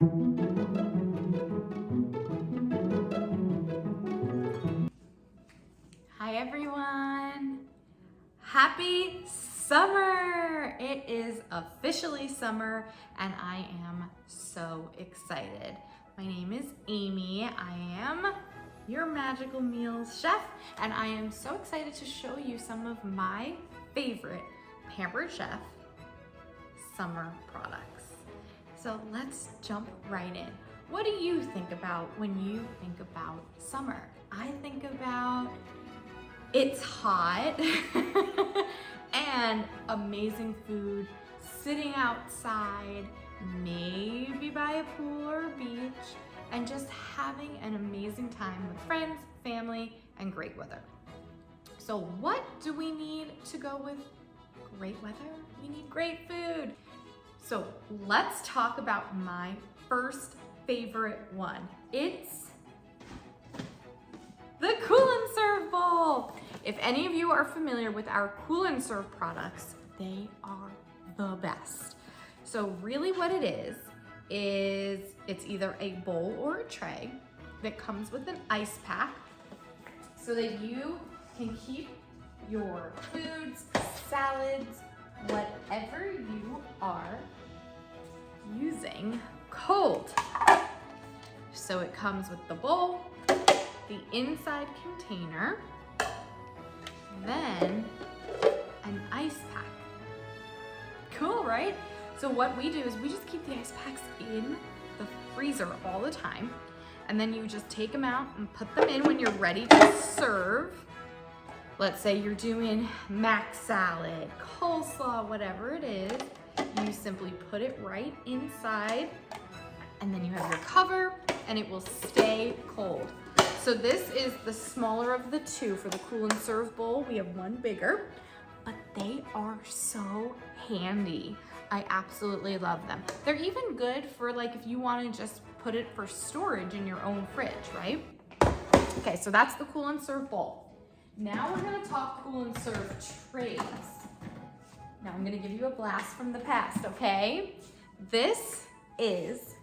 Hi everyone! Happy summer! It is officially summer and I am so excited. My name is Amy. I am your Magical Meals chef and I am so excited to show you some of my favorite Pampered Chef summer products. So let's jump right in. What do you think about when you think about summer? I think about it's hot and amazing food, sitting outside, maybe by a pool or a beach, and just having an amazing time with friends, family, and great weather. So what do we need to go with great weather? We need great food. So let's talk about my first favorite one. It's the Cool and Serve Bowl. If any of you are familiar with our Cool and Serve products, they are the best. So really what it is it's either a bowl or a tray that comes with an ice pack so that you can keep your foods, salads, whatever you are using cold. So it comes with the bowl, the inside container, then an ice pack. Cool, right? So what we do is we just keep the ice packs in the freezer all the time, and then you just take them out and put them in when you're ready to serve. Let's say you're doing mac salad, coleslaw, whatever it is, you simply put it right inside, and then you have your cover, and it will stay cold. So this is the smaller of the two for the Cool and Serve Bowl. We have one bigger, but they are so handy. I absolutely love them. They're even good for like if you want to just put it for storage in your own fridge, right? Okay, so that's the Cool and Serve Bowl. Now we're gonna talk Cool and Serve trays. Now I'm gonna give you a blast from the past, okay? This is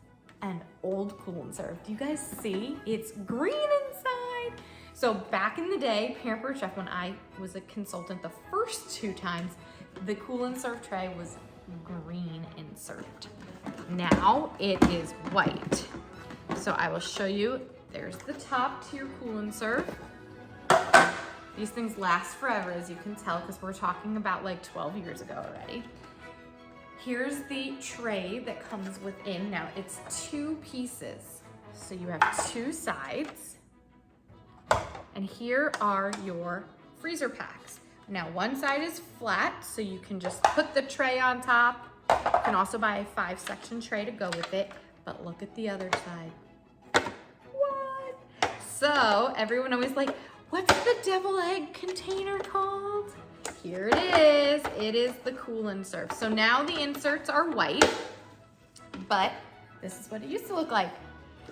an old Cool and Serve. Do you guys see? It's green inside. So back in the day, Pampered Chef, when I was a consultant the first 2 times, the Cool and Serve tray was green insert. Now it is white. So I will show you, there's the top to your Cool and Serve. These things last forever, as you can tell, because we're talking about like 12 years ago already. Here's the tray that comes within. Now it's 2 pieces. So you have 2 sides. And here are your freezer packs. Now one side is flat, so you can just put the tray on top. You can also buy a 5-section tray to go with it, but look at the other side. What? So everyone always like, what's the devil egg container called? Here it is. It is the Cool and Serve. So now the inserts are white, but this is what it used to look like.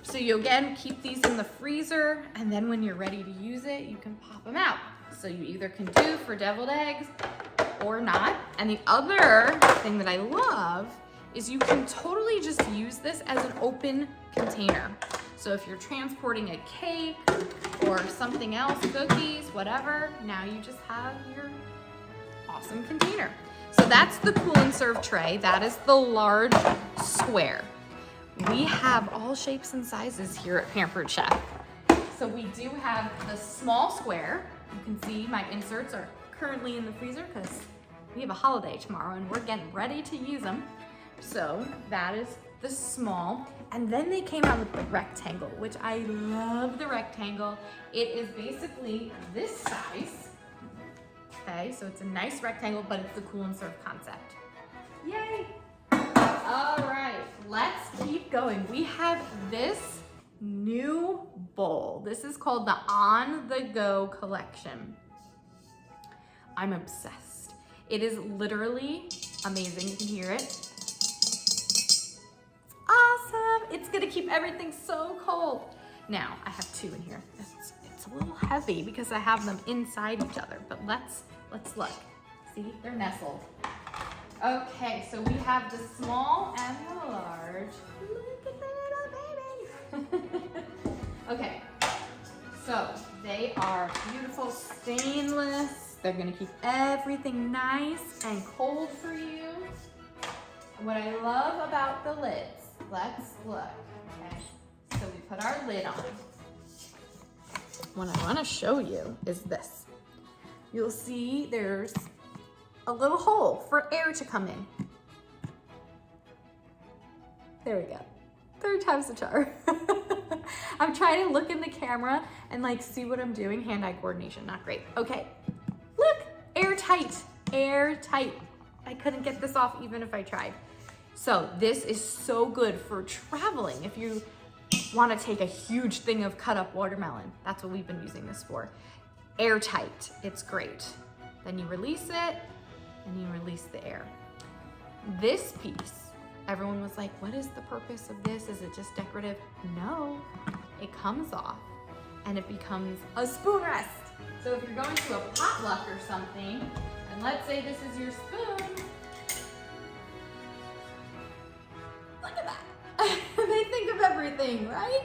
So you again keep these in the freezer, and then when you're ready to use it, you can pop them out. So you either can do for deviled eggs or not. And the other thing that I love is you can totally just use this as an open container. So if you're transporting a cake or something else, cookies, whatever, now you just have your awesome container. So that's the Cool and Serve tray. That is the large square. We have all shapes and sizes here at Pampered Chef. So we do have the small square. You can see my inserts are currently in the freezer because we have a holiday tomorrow and we're getting ready to use them. So that is the small. And then they came out with the rectangle, which I love the rectangle. It is basically this size. Okay, so it's a nice rectangle, but it's the Cool and Serve concept. Yay! All right, let's keep going. We have this new bowl. This is called the On The Go collection. I'm obsessed. It is literally amazing. You can hear it. It's awesome. It's gonna keep everything so cold. Now, I have 2 in here. It's a little heavy because I have them inside each other, but let's look. See, they're nestled. Okay, so we have the small and the large. Look at that. So they are beautiful stainless. They're gonna keep everything nice and cold for you. What I love about the lids, let's look, okay? So we put our lid on. What I wanna show you is this. You'll see there's a little hole for air to come in. There we go. 3rd time's the charm. I'm trying to look in the camera and like see what I'm doing. Hand-eye coordination, not great. Okay, look, airtight, airtight. I couldn't get this off even if I tried. So this is so good for traveling. If you want to take a huge thing of cut up watermelon, that's what we've been using this for. Airtight, it's great. Then you release it and you release the air. This piece, everyone was like, what is the purpose of this? Is it just decorative? No, it comes off and it becomes a spoon rest. So if you're going to a potluck or something, and let's say this is your spoon, look at that. They think of everything, right?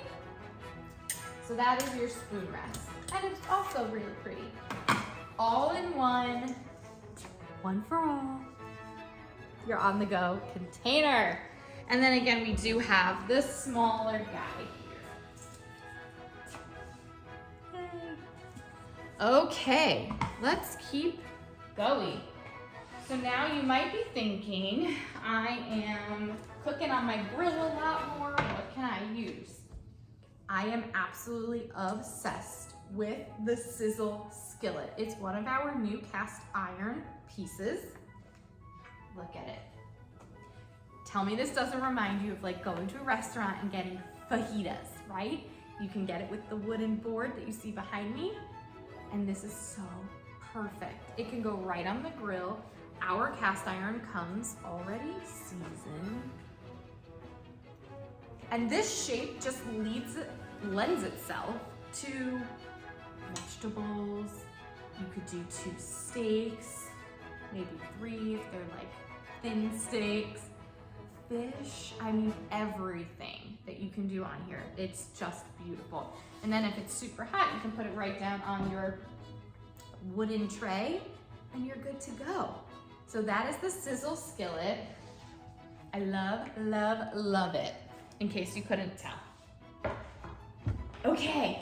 So that is your spoon rest. And it's also really pretty. All in one for all, your on the go container. And then again, we do have the smaller guy here. Yay. Okay, let's keep going. So now you might be thinking, I am cooking on my grill a lot more. What can I use? I am absolutely obsessed with the sizzle skillet. It's one of our new cast iron pieces. Look at it. Tell me this doesn't remind you of like going to a restaurant and getting fajitas, right? You can get it with the wooden board that you see behind me. And this is so perfect. It can go right on the grill. Our cast iron comes already seasoned. And this shape just lends itself to vegetables. You could do 2 steaks, maybe 3 if they're like thin steaks. Fish, I mean everything that you can do on here. It's just beautiful. And then if it's super hot, you can put it right down on your wooden tray and you're good to go. So that is the sizzle skillet. I love, love, love it, in case you couldn't tell. Okay.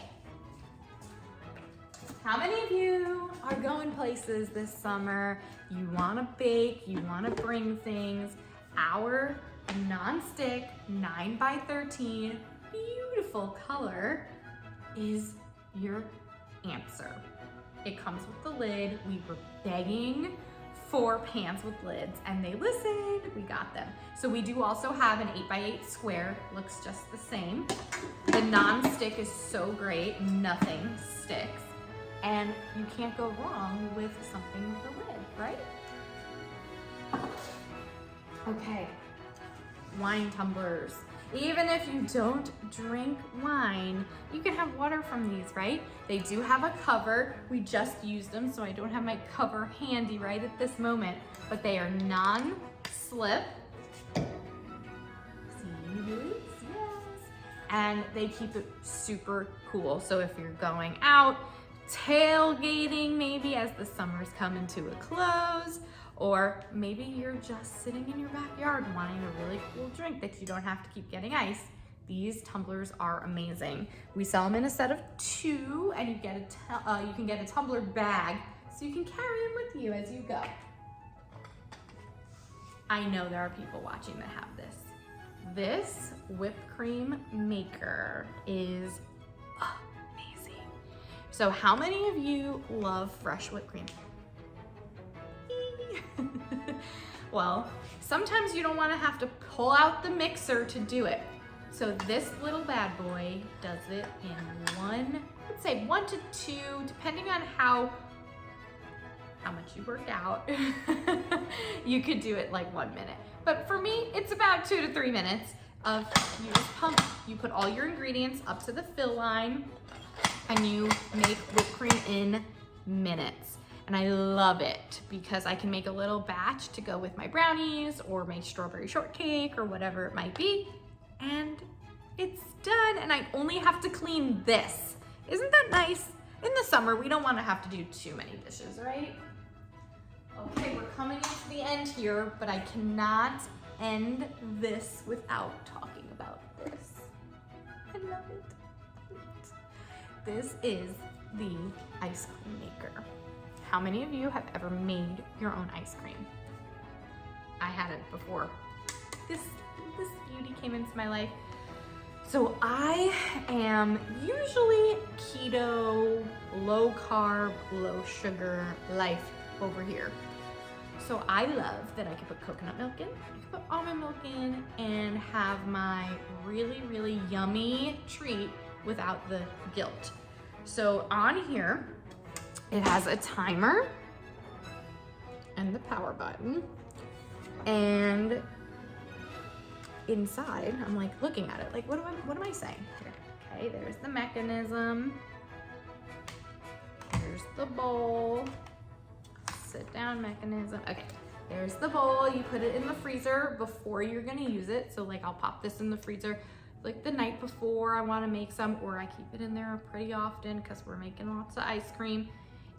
How many of you are going places this summer? You wanna bake, you wanna bring things. Our non-stick 9x13 beautiful color is your answer. It comes with the lid. We were begging for pans with lids and they listened, we got them. So we do also have an 8x8 square, looks just the same. The non-stick is so great, nothing sticks. And you can't go wrong with something with a lid, right? Okay, wine tumblers. Even if you don't drink wine, you can have water from these, right? They do have a cover. We just used them, so I don't have my cover handy right at this moment, but they are non-slip. See this? Yes. And they keep it super cool. So if you're going out, tailgating maybe as the summer's coming to a close, or maybe you're just sitting in your backyard wanting a really cool drink that you don't have to keep getting ice. These tumblers are amazing. We sell them in a set of 2, and you can get a tumbler bag so you can carry them with you as you go. I know there are people watching that have this. This whipped cream maker is amazing. So how many of you love fresh whipped cream? Well, sometimes you don't want to have to pull out the mixer to do it. So this little bad boy does it in let's say 1 to 2, depending on how much you work out. You could do it like 1 minute. But for me, it's about 2 to 3 minutes of you just pump. You put all your ingredients up to the fill line and you make whipped cream in minutes. And I love it because I can make a little batch to go with my brownies or my strawberry shortcake or whatever it might be. And it's done, and I only have to clean this. Isn't that nice? In the summer, we don't want to have to do too many dishes, right? Okay, we're coming into the end here, but I cannot end this without talking about this. I love it. This is the ice cream maker. How many of you have ever made your own ice cream? I hadn't before this beauty came into my life. So I am usually keto, low carb, low sugar life over here. So I love that I can put coconut milk in, I can put almond milk in, and have my really, really yummy treat without the guilt. So on here, it has a timer and the power button. And inside, I'm like looking at it, like what am I saying here? Okay, there's the mechanism. Here's the bowl. Sit down mechanism. Okay, there's the bowl. You put it in the freezer before you're gonna use it. So like I'll pop this in the freezer like the night before I wanna make some, or I keep it in there pretty often because we're making lots of ice cream.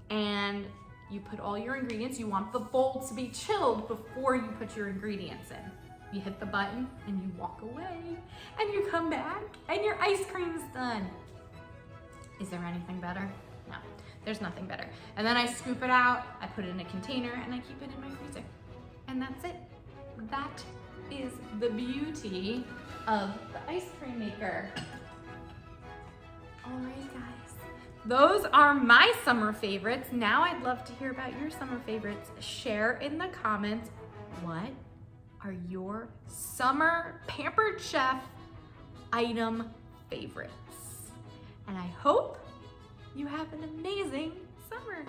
And you put all your ingredients. You want the bowl to be chilled before you put your ingredients in. You hit the button and you walk away and you come back and your ice cream's done. Is there anything better? No, there's nothing better. And then I scoop it out, I put it in a container, and I keep it in my freezer. And that's it. That is the beauty of the ice cream maker. All right, guys. Those are my summer favorites. Now I'd love to hear about your summer favorites. Share in the comments what are your summer Pampered Chef item favorites. And I hope you have an amazing summer.